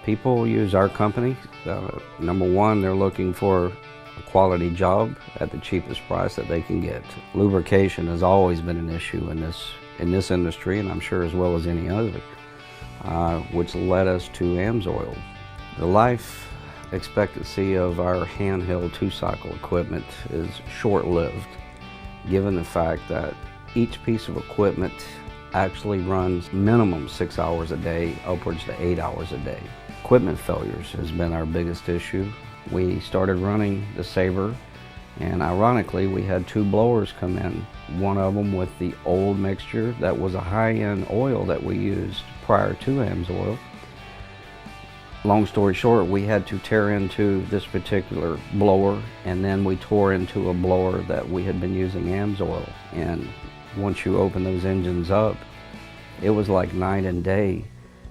People use our company. Number one, they're looking for a quality job at the cheapest price that they can get. Lubrication has always been an issue in this industry, and I'm sure as well as any other, which led us to AMSOIL. The life expectancy of our handheld two-cycle equipment is short-lived, given the fact that each piece of equipment actually runs minimum 6 hours a day, upwards to 8 hours a day. Equipment failures has been our biggest issue. We started running the Sabre, and ironically we had two blowers come in. One of them with the old mixture that was a high-end oil that we used prior to AMSOIL. Long story short, we had to tear into this particular blower, and then we tore into a blower that we had been using AMSOIL. And once you open those engines up, it was like night and day.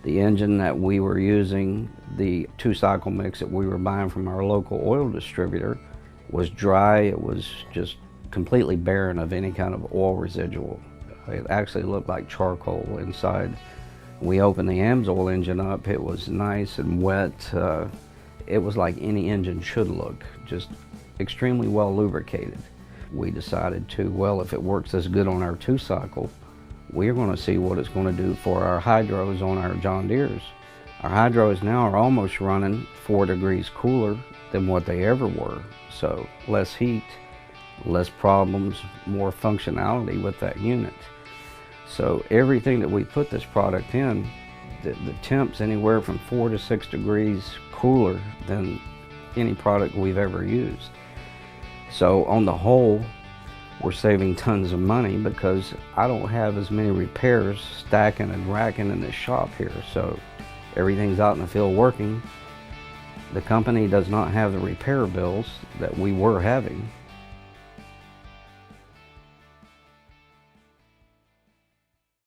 The engine that we were using, the two-cycle mix that we were buying from our local oil distributor, was dry. It was just completely barren of any kind of oil residual. It actually looked like charcoal inside. We opened the AMSOIL engine up. It was nice and wet. It was like any engine should look, just extremely well lubricated. We decided to, well, if it works this good on our two-cycle, we're going to see what it's going to do for our hydros on our John Deeres. Our hydros now are almost running 4 degrees cooler than what they ever were. So less heat, less problems, more functionality with that unit. So everything that we put this product in, the temp's anywhere from 4 to 6 degrees cooler than any product we've ever used. So on the whole, we're saving tons of money because I don't have as many repairs stacking and racking in this shop here. So everything's out in the field working. The company does not have the repair bills that we were having.